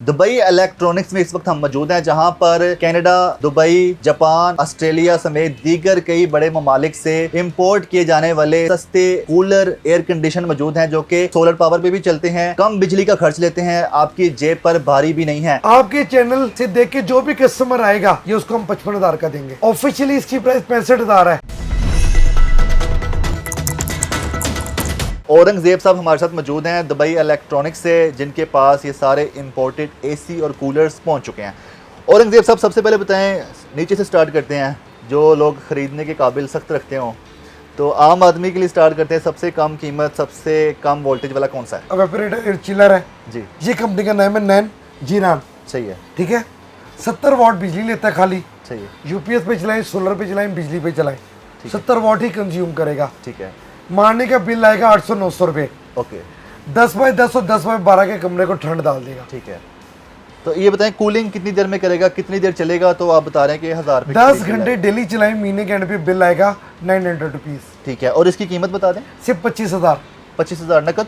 Dubai electronics में इस वक्त हम मौजूद हैं, जहां पर कनाडा, दुबई, जापान, ऑस्ट्रेलिया समेत दीगर कई बड़े ममालिक से इंपोर्ट किए जाने वाले सस्ते कूलर, एयर कंडीशन मौजूद हैं, जो कि सोलर पावर पे भी चलते हैं, कम बिजली का खर्च लेते हैं, आपकी जेब पर भारी भी नहीं है। आपके चैनल से देख के जो भी कस्टमर आएगा ये उसको हम 55,000 का देंगे। ऑफिशियली इसकी प्राइस 65,000 है। औरंगजेब साहब हमारे साथ मौजूद हैं दुबई इलेक्ट्रॉनिक्स से, जिनके पास ये सारे इंपोर्टेड एसी और कूलर्स पहुंच चुके हैं। औरंगजेब साहब, सबसे पहले बताएं, नीचे से स्टार्ट करते हैं, जो लोग ख़रीदने के काबिल सख्त रखते हों, तो आम आदमी के लिए स्टार्ट करते हैं। सबसे कम कीमत, सबसे कम वोल्टेज वाला कौन सा है? एवापोरेटर एयर चिलर है जी, ये कंपनी का नाम है नैन जीरान। सही है, ठीक है, 70 वाट बिजली लेता है खाली। सही है, यूपीएस पे चलाएं, सोलर पे चलाएं, बिजली पे चलाएं, 70 वाट ही कंज्यूम करेगा। ठीक है, मारने का बिल आएगा 800-900 रुपये। ओके, 10 बाय 10 और 10 बाय 12 के कमरे को ठंड डाल देगा। ठीक है। तो ये बताएं, कूलिंग कितनी देर में करेगा, कितनी देर चलेगा? तो आप बता रहे हैं कि 1000 रुपये 10 घंटे डेली चलाएं, महीने के एंड पे बिल आएगा 900 रुपीज। ठीक है, और इसकी कीमत बता दें? सिर्फ 25,000 25,000 नकद।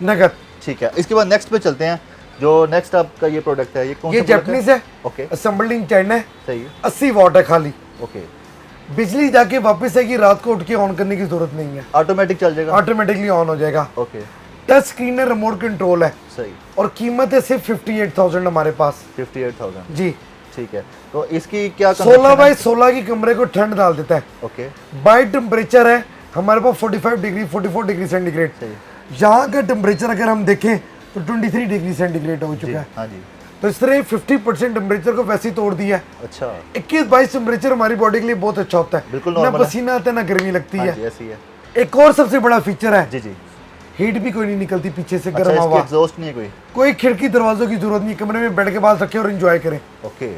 नगद। ठीक है, इसके बाद नेक्स्ट पे चलते हैं। जो नेक्स्ट आपका ये प्रोडक्ट है, ये कौन ये सा प्रोडक्ट जैपनीज है, ओके, असेंबल्ड इन चाइना है, सही है, 80 वाट है खाली। ओके, बिजली जाके वापस आएगी, रात को उठ के ऑन करने की जरूरत नहीं है, ऑटोमेटिक चल जाएगा, ऑटोमेटिकली ऑन हो जाएगा। ओके, टच स्क्रीन है, रिमोट कंट्रोल है, सही, और कीमत है सिर्फ 58,000 हमारे पास। 58,000 जी। ठीक है। तो इसकी क्या 16 बाय 16 की कमरे को ठंड डाल देता है। ओके, बाई टेम्परेचर है हमारे पास 45 डिग्री 44 डिग्री सेंटीग्रेड। सही, यहाँ का टेम्परेचर अगर हम देखें तो 23 डिग्री सेंटीग्रेड हो चुका है। हाँ जी, तो इस तरह 50% टेम्परेचर को वैसे ही तोड़ दिया है। अच्छा, 21-22 टेम्परेचर हमारी बॉडी के लिए बहुत अच्छा होता है, बिल्कुल ना नॉर्मल है। पसीना आता है ना गर्मी लगती हाँ है। जी, ऐसी है, एक और सबसे बड़ा फीचर है, जी जी, हीट भी कोई नहीं निकलती पीछे से, अच्छा, गर्म इसकी हवा। एग्जॉस्ट नहीं है कोई? कोई खिड़की दरवाजों की जरूरत नहीं, कमरे में बेड के पास रखे और एंजॉय करें। ओके,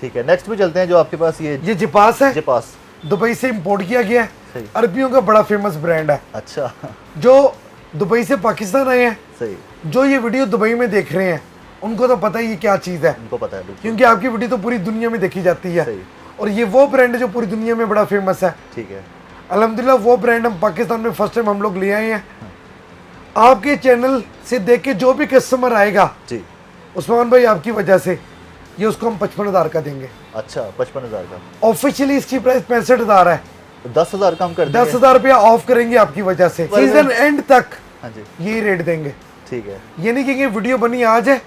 ठीक है। नेक्स्ट पे चलते हैं, जो आपके पास ये जिपास है, जिपास, दुबई से इंपोर्ट किया गया है, सही, अरबियों का बड़ा फेमस ब्रांड है। अच्छा, जो दुबई से पाकिस्तान आए हैं, सही, जो ये वीडियो दुबई में देख रहे हैं, उनको तो पता ही ये क्या चीज़ है, उनको पता है बिल्कुल, क्योंकि आपकी वीडियो तो पूरी दुनिया में देखी जाती है। सही, और ये वो ब्रांड है जो पूरी दुनिया में बड़ा फेमस है। ठीक है, अल्हम्दुलिल्लाह वो ब्रांड हम पाकिस्तान में फर्स्ट टाइम हम लोग ले आए हैं। आपके चैनल से देख के जो भी कस्टमर आएगा, जी, उस्मान भाई आपकी वजह से ये उसको हम 55,000 का देंगे। अच्छा, 55,000 का। ऑफिशियली इसकी प्राइस 65,000 है। तो 10,000 कम कर देंगे? 10,000 रुपया ऑफ करेंगे आपकी वजह से, सीजन एंड तक हाँ जी, यही रेट देंगे। ठीक है। ये नहीं कि वीडियो बनी आज है,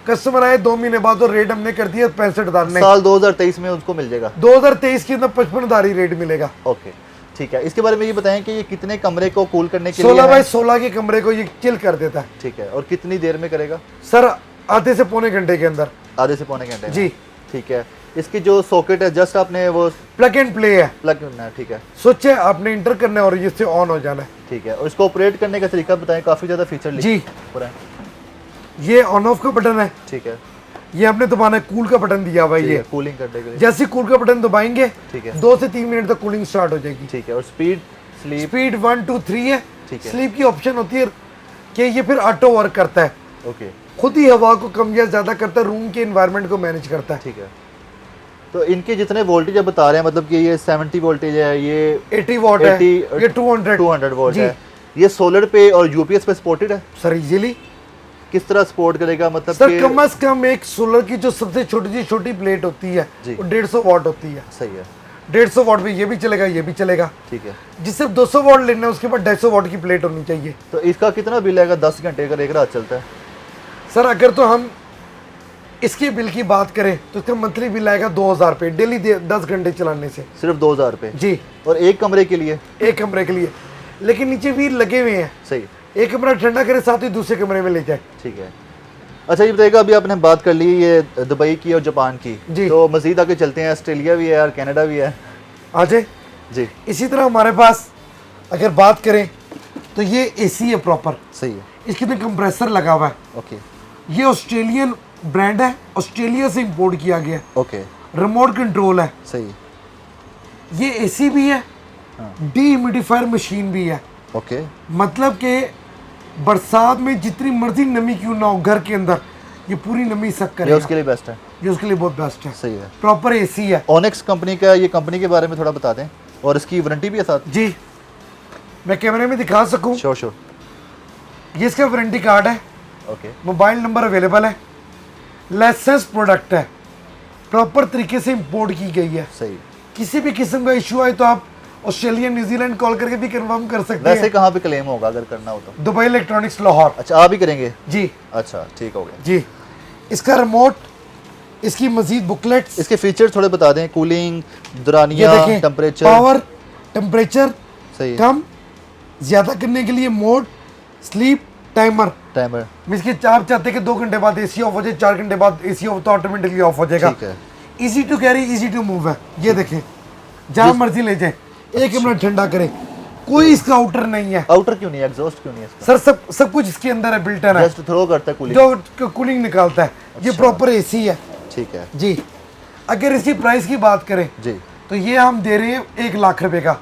कस्टमर आए 2 महीने बाद और रेट हमने कर दिया 65,000 नहीं, साल 2023 में उसको मिल जाएगा? 2023 के अंदर 55,000 ही रेट मिलेगा। ओके, ठीक है। इसके बारे में ये बताएं कि ये कितने कमरे को कूल करने के 16 लिए बाय है? 16 के कमरे को ये चिल कर देता है। ठीक है, और कितनी देर में करेगा? सर आधे से पौने घंटे के अंदर। आधे से पौने घंटे में? जी। ठीक है। इसकी जो सॉकेट है, जस्ट आपने वो प्लग एंड प्ले है, प्लग करना है? ठीक है, स्विच है, आपने इंटर करना है और इससे ऑन हो जाना है। ठीक है। और इसको ऑपरेट करने का तरीका बताएं, काफ़ी ज़्यादा फीचर जी। पूरा है। ये ऑन ऑफ का बटन है, ठीक है, ये आपने दबाना है, कूल का बटन दिया हुआ है। ये कूलिंग करने के लिए? जैसे कूल का बटन दबाएंगे, ठीक है, 2 से 3 मिनट तक कूलिंग स्टार्ट हो जाएगी। ठीक है। और स्पीड, स्लीप? स्पीड 1 2 3 है। ठीक है। स्लीप की ऑप्शन होती है कि ये फिर ऑटो वर्क करता है, ओके, खुद ही हवा को कम या ज्यादा करता है, रूम के एनवायरनमेंट को मैनेज करता है। ठीक है। तो इनके जितने वोल्टेज आप बता रहे हैं, मतलब कि ये 70 वोल्टेज है, ये 80 वाट है, 80 ये 200 200 वोल्ट जी। है, ये सोलर पे और यूपीएस पे सपोर्टेड है? Sir easily. किस तरह सपोर्ट करेगा, मतलब सर कि? कम से कम एक सोलर की जो सबसे छोटी छोटी प्लेट होती है जी। वो 150 वाट होती है। सही है, 150 वाट पे ये भी चलेगा, ये भी चलेगा। ठीक है। जिस सिर्फ 200 वाट लेना है उसके बाद 250 वाट की प्लेट होनी चाहिए। तो इसका कितना बिल आएगा 10 घंटे अगर एक रात चलता है? सर अगर तो हम इसके बिल की बात करें तो इसका मंथली बिल आएगा 2,000 रुपये डेली 10 घंटे चलाने से। सिर्फ 2,000 रुपये? जी। और एक कमरे के लिए? एक कमरे के लिए, लेकिन नीचे व्हील लगे हुए हैं, सही, एक कमरा ठंडा करे साथ ही दूसरे कमरे में ले जाए। ठीक है। अच्छा, ये बताइएगा, अभी आपने बात कर ली ये दुबई की और जापान की, जी। तो मज़ीद आगे चलते हैं, ऑस्ट्रेलिया भी है और कनाडा भी है। आ जाए जी, इसी तरह हमारे पास अगर बात करें तो ये एसी है प्रॉपर, सही है, इसके अंदर कंप्रेसर लगा हुआ है। ओके, ये ऑस्ट्रेलियन ब्रांड है, ऑस्ट्रेलिया से इंपोर्ट किया गया है। ओके, रिमोट कंट्रोल है। सही, ये एसी भी है, डीह्यूमिडिफायर मशीन भी है। ओके, मतलब कि बरसात में जितनी मर्जी नमी क्यों ना हो घर के अंदर, ये पूरी नमी सक ये करेगा। उसके लिए बेस्ट है? ये उसके लिए बहुत बेस्ट है। सही है। प्रॉपर एसी है। ओनेक्स कंपनी का, ये कंपनी के बारे में थोड़ा बता दें, और इसकी वारंटी भी है साथ? जी, मैं कैमरे में दिखा सकूं? Sure sure. ये इसका वारंटी कार्ड है, ओके, मोबाइल नंबर अवेलेबल है। लाइसेंस प्रोडक्ट है, प्रॉपर तरीके से इंपोर्ट की गई है। सही। किसी भी किस्म का इशू आए तो आप ऑस्ट्रेलिया न्यूजीलैंड कॉल करके भी कंफर्म कर सकते वैसे हैं। कहाँ पे क्लेम होगा अगर करना हो तो? Dubai electronics Lahore. अच्छा, आप ही करेंगे? जी अच्छा, ठीक हो गया जी। इसका रिमोट, इसकी मजीद बुकलेट्स, इसके फीचर्स थोड़े बता दें। कूलिंग, ये दुरानिया, देखें, टेम्परेचर। पावर, टेम्परेचर सही है। कम ज्यादा करने के लिए mode, sleep, timer. Timer. Means कि आप चाहते हैं कि 2 घंटे बाद एसी ऑफ हो जाए, 4 घंटे बाद एसी ऑफ तो ऑटोमेटिकली ऑफ हो जाएगा। ठीक है। Easy to carry, easy to move है। ये देखें, जहां मर्जी ले जाए, 1 मिनट ठंडा करे, कोई इसका आउटर नहीं है। आउटर क्यों नहीं है? एग्जॉस्ट क्यों नहीं है इसका? सर सब कुछ इसके अंदर है, बिल्ट इन है, जस्ट थ्रो करता है कूलिंग। जो कूलिंग निकालता है। ये प्रॉपर एसी है। ठीक है जी। अगर इसकी प्राइस की बात करें जी। तो ये हम दे रहे हैं 1 लाख रुपए का।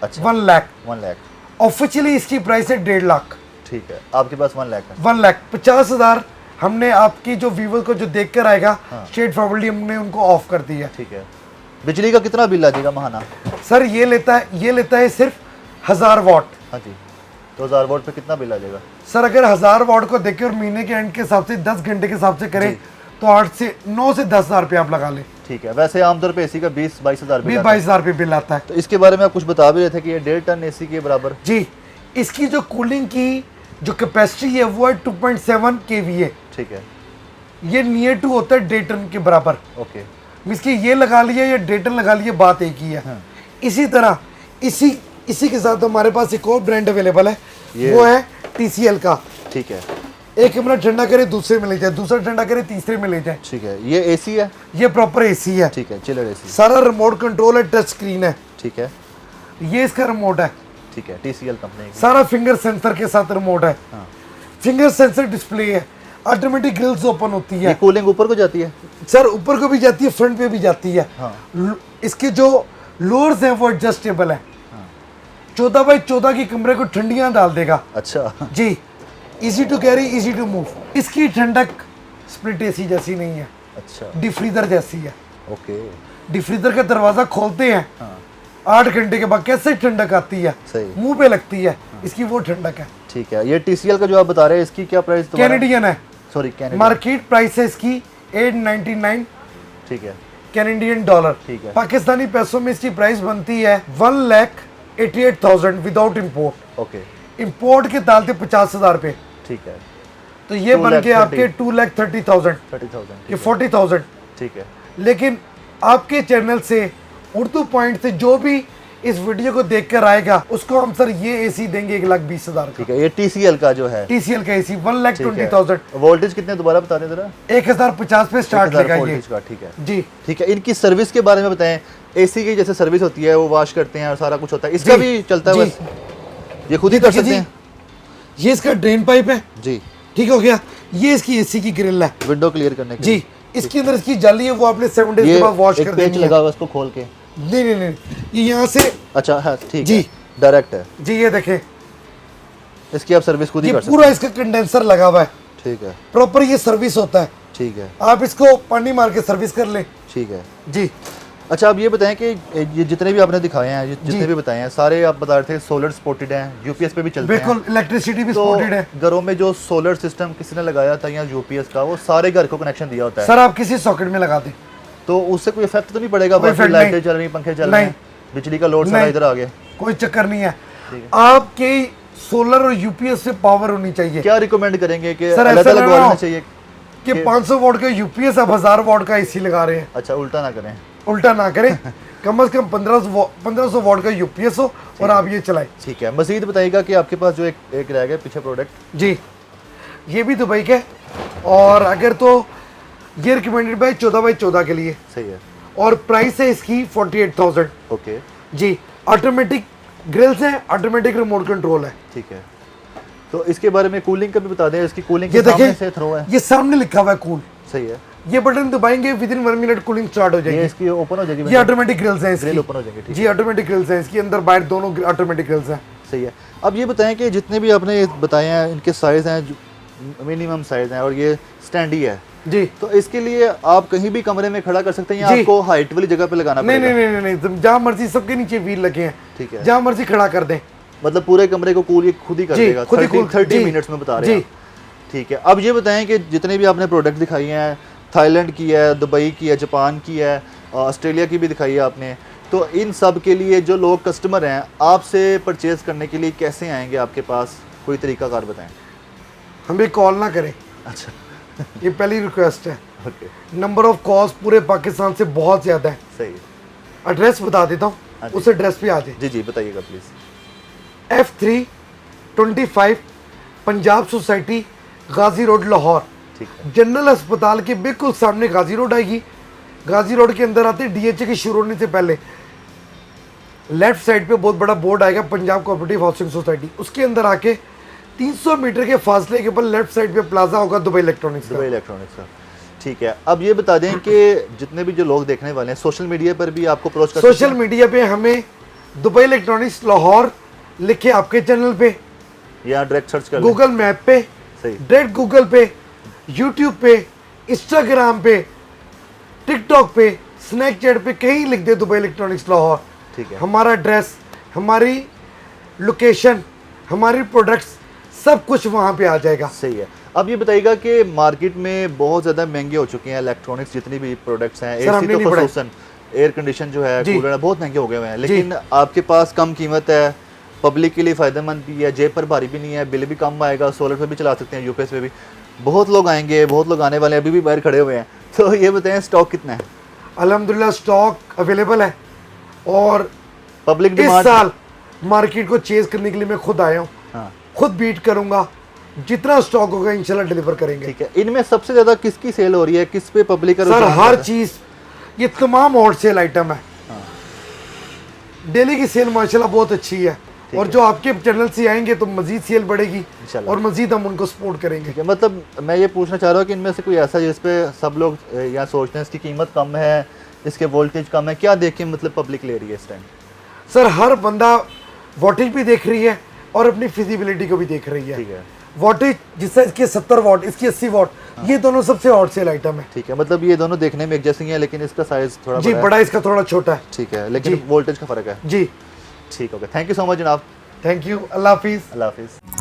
अच्छा, 1 लाख। 1 लाख। ऑफिशियली इसकी प्राइस है 1.5 लाख। ठीक है, आपके पास 1 लाख है। 1 लाख 50,000 हमने आपकी जो व्यूवर को जो देख कर आएगा, स्ट्रेट फॉरवर्डली हमने उनको ऑफ कर दिया। ठीक है। बिजली का कितना बिल आ जाएगा महाना? सर ये लेता है सिर्फ 1000 वाट। हाँ जी, 2000 वोल्ट पे कितना बिल आ जाएगा? सर अगर 1000 वाट को देखें और महीने के एंड के हिसाब से 10 घंटे के हिसाब से करें तो 9 से 10,000 रुपये आप लगा लें। ठीक है। वैसे आमतौर पे एसी का 20-22 हज़ार बिल आता है। 22,000 रुपये बिल आता है। तो इसके बारे में आप कुछ बता भी रहे थे कि ये 1.5 टन एसी के बराबर। जी। इसकी जो कूलिंग की जो कैपेसिटी है वो है 2.7 kVA। ठीक है। ये नियर टू होता है 1.5 टन के बराबर। ओके। मींस कि ये लगा लिया या 1.5 टन लगा लिया, बात एक ही है। इसी तरह इसी के साथ हमारे पास एक और ब्रांड अवेलेबल है, वो है TCL का। ठीक है। 1 मिनट ठंडा करे दूसरे में ले जाए, दूसरा ठंडा करे तीसरे में ले जाए। ठीक है। ये एसी है? ये प्रॉपर एसी है। ठीक है, चिलर एसी। सारा रिमोट कंट्रोल है, टच स्क्रीन है। ठीक है। ये इसका रिमोट है। ठीक है, TCL कंपनी की। सारा फिंगर सेंसर के साथ रिमोट है। फिंगर सेंसर डिस्प्ले है, ऑटोमेटिक ग्रिल्स ओपन होती ये है। कूलिंग ऊपर को जाती है? सर ऊपर को भी जाती है, फ्रंट पे भी जाती है। हाँ। इसके जो लोअर्स हैं वो एडजस्टेबल है। 14 बाई 14 की कमरे को ठंडियां डाल देगा। अच्छा। जी। Easy to carry, easy to move. इसकी ठंडक स्प्लिट एसी जैसी नहीं है, अच्छा। डिफ्रीजर जैसी है। ओके। डिफ्रीजर का दरवाजा खोलते हैं, 8 घंटे के बाद कैसे ठंडक आती है, सही। मुंह पे लगती है, इसकी वो ठंडक है। ठीक है। ये TCL का जो आप बता रहे हैं, इसकी क्या प्राइस? कैनेडियन है। Sorry, Canadian. मार्केट प्राइस है इसकी 899 ठीक है। Canadian dollar. ठीक है। पाकिस्तानी पैसों में इसकी प्राइस बनती है 1,88,000 विदाउट इम्पोर्ट। ओके। इम्पोर्ट के डालते 50,000 रुपये, ठीक है। तो ये बन के आपके 2,30,000 30,000। ये 40,000। ठीक है। लेकिन आपके चैनल से उर्दू पॉइंट से जो भी इस वीडियो को देखकर आएगा उसको हम सर ये एसी देंगे 1,20,000 का। ठीक है। ये TCL का जो है, TCL का एसी 1,20,000। वोल्टेज कितने दोबारा बता दें जरा? 1,050 पे स्टार्ट लेगा ये। वोल्टेज का। ठीक है। जी। ठीक है। इनकी सर्विस के बारे में बताएं। एसी की जैसे सर्विस होती है, वो वॉश करते हैं और सारा कुछ होता है, इसका जी, भी चलता है जी। बस? ये खुद ही कर सकते हैं? ये इसका ड्रेन पाइप है। जी। ठीक हो गया। ये इसकी एसी की ग्रिल है। विंडो क्लियर करने के जी। लिए। इसके अंदर इसकी जाली है, वो आपने 7 डेज ये के बाद वॉश एक कर पेच देनी है। लगा हुआ है, इसको खोल के? नहीं, ये यहाँ से। अच्छा, हाँ, ठीक जी। है, डायरेक्ट है। जी। ये देखें, इसकी आप सर्विस खुद ही ये कर सकते पूरा हैं? इसका कंडेंसर लगा हुआ है। ठीक है। प्रॉपर ये सर्विस होता है। ठीक है। आप इसको पानी मार के सर्विस कर लें। ठीक है। जी। अच्छा, आप ये बताएं कि ये जितने भी आपने दिखाए हैं, जितने भी बताए हैं, सारे आप बता रहे थे सोलर सपोर्टेड हैं, यूपीएस पे भी चलते हैं। बिल्कुल, इलेक्ट्रिसिटी भी तो सपोर्टेड है। घरों में जो सोलर सिस्टम किसी ने लगाया था या यूपीएस का, वो सारे घर को कनेक्शन दिया होता है, सर आप किसी सॉकेट में लगा दें, तो उससे कोई इफेक्ट तो नहीं पड़ेगा? कोई बाकी effect लाइटें नहीं। चल रही, पंखे चल रहे हैं, बिजली का लोड सारा नहीं। इधर आ गया। कोई चक्कर नहीं है। आपके सोलर और यूपीएस से पावर होनी चाहिए। क्या रिकमेंड करेंगे कि सर, अलग ऐसा अलग ना वाले हो चाहिए? कि 500 वॉट का यूपीएस आप 1000 वॉट का एसी लगा रहे हैं। अच्छा, उल्टा ना करें। उल्टा ना करें। कम से कम 1500 वॉट का यूपीएस हो और आप ये चलाएं। ठीक है। मजीद बताइएगा कि आपके पास जो एक रह गया पीछे प्रोडक्ट। जी। ये भी दुबई के, और अगर तो ये रिकमेंडेड बाय 14 बाई 14 के लिए, सही है। और प्राइस है इसकी 48,000। ओके। जी। ऑटोमेटिक ग्रिल्स है, ऑटोमेटिक रिमोट कंट्रोल है। ठीक है। तो इसके बारे में कूलिंग का भी बता दें। इसकी कूलिंग ये के सामने देखें, से थ्रो है? ये सामने लिखा हुआ है कूल। सही है। ये बटन दबाएंगे, with in 1 minute cooling start हो ये जाएगी। इसकी ओपन हो जाएगी? ये ऑटोमेटिक ग्रिल्स हैं इसकी। ग्रिल ओपन हो जाएंगे। ठीक जी, ऑटोमेटिक ग्रिल्स हैं इसकी, अंदर बाहर दोनों ऑटोमेटिक ग्रिल्स हैं। सही है। अब ये बताएं कि जितने भी आपने बताए हैं, इनके साइज़ हैं, मिनिमम साइज़ हैं, और ये स्टैंडी है, जी। तो इसके लिए आप कहीं भी कमरे में खड़ा कर सकते हैं या जी। आपको हाइट वाली जगह पे लगाना नहीं पड़ेगा? नहीं नहीं नहीं, जहाँ मर्जी सबके नीचे व्हील लगे हैं। ठीक है। जहाँ मर्जी खड़ा कर दें। मतलब पूरे कमरे को कूल ये खुद ही कर जी, देगा? खुद ही कूल। 30 जी। मिनट्स में बता रहे हैं जी। आप। ठीक है। अब ये बताएं कि जितने भी आपने प्रोडक्ट दिखाई हैं, थाईलैंड की है, दुबई की है, जापान की है, ऑस्ट्रेलिया की भी दिखाई है आपने। तो इन सब के लिए जो लोग कस्टमर हैं आपसे परचेज करने के लिए कैसे आएंगे आपके पास, कोई तरीकाकार बताएं। हमें कॉल ना करें, अच्छा ये पहली रिक्वेस्ट है। ओके नंबर ऑफ कॉल्स पूरे पाकिस्तान से बहुत ज़्यादा है। सही है। एड्रेस बता देता हाँ हूँ, जी। उस एड्रेस पे आ जाए। जी जी बताइएगा please. F325 Punjab society, Ghazi road, Lahore. ठीक है। जनरल अस्पताल के बिल्कुल सामने गाजी रोड आएगी। गाजी रोड के अंदर आते DHA के शुरू होने से पहले लेफ्ट साइड पे बहुत बड़ा बोर्ड आएगा, पंजाब कोऑपरेटिव हाउसिंग सोसाइटी। उसके अंदर आके 300 मीटर के फासले के ऊपर लेफ्ट साइड पे प्लाजा होगा दुबई इलेक्ट्रॉनिक्स का। दुबई इलेक्ट्रॉनिक्स का। ठीक है। अब ये बता दें कि जितने भी जो लोग देखने वाले हैं सोशल मीडिया पर भी आपको अप्रोच कर सकते सोशल मीडिया पे हमें दुबई इलेक्ट्रॉनिक्स लाहौर लिखे आपके चैनल पे, हैं या डायरेक्ट सर्च कर लें। गूगल मैप पे, सही। डायरेक्ट गूगल पे, यूट्यूब पे, इंस्टाग्राम पे, टिकटॉक पे, स्नैपचैट पे कहीं लिख दे दुबई इलेक्ट्रॉनिक्स लाहौर। ठीक है। हमारा एड्रेस, हमारी लोकेशन, हमारी प्रोडक्ट्स सब कुछ वहाँ पे आ जाएगा। सही है। अब ये बताइएगा कि मार्केट में बहुत ज़्यादा महंगे हो चुके हैं इलेक्ट्रॉनिक्स जितनी भी प्रोडक्ट्स हैं, सर, एसी हमने तो नहीं बढ़ाई। खसूसन, एयर कंडीशन जो है, जी। कूलर है, बहुत महंगे हो गए हुए हैं, लेकिन आपके पास कम कीमत है, पब्लिक के लिए फ़ायदेमंद भी है, जेब पर भारी भी नहीं है, बिल भी कम आएगा, सोलर पे भी चला सकते हैं, यूपीएस पे भी। बहुत लोग आएंगे, बहुत लोग आने वाले हैं, अभी भी बाहर खड़े हुए हैं। तो ये बताएं स्टॉक कितना है? अल्हम्दुलिल्लाह स्टॉक अवेलेबल है और पब्लिक इस डिमांड। साल मार्केट को चेज करने के लिए मैं खुद आया हूँ। हाँ खुद बीट करूंगा, जितना स्टॉक होगा इंशाल्लाह डिलीवर करेंगे। ठीक है। इनमें सबसे ज़्यादा किसकी सेल हो रही है, किस पे पब्लिक का सर रुझान हर ज़्यादा है? चीज, ये तमाम हॉट सेल आइटम है। डेली की सेल माशाल्लाह बहुत अच्छी है और जो आपके चैनल से आएंगे तो मजीद सेल बढ़ेगी इंशाल्लाह। और मजीद हम उनको सपोर्ट करेंगे। ठीक है। मतलब मैं ये पूछना चाह रहा हूँ कि इनमें से कोई ऐसा जिस पे सब लोग यहाँ सोचते हैं इसकी कीमत कम है, इसके वोल्टेज कम है, क्या देख के मतलब पब्लिक ले रही है इस टाइम? सर हर बंदा वोटेज भी देख रही है और अपनी फिजिबिलिटी को भी देख रही है। ठीक है। वोटेज जिससे इसकी 70 वॉट, इसकी 80 वॉट, ये दोनों सबसे हॉट सेल आइटम है। ठीक है। मतलब ये दोनों देखने में एक जैसे ही हैं लेकिन इसका साइज थोड़ा जी बड़ा है। बड़ा, इसका थोड़ा छोटा है। ठीक है, लेकिन जी। वोल्टेज का फ़र्क है। जी ठीक, okay, thank you so much जनाब। थैंक यू, अल्लाह हाफिज़। अल्लाह हाफिज़।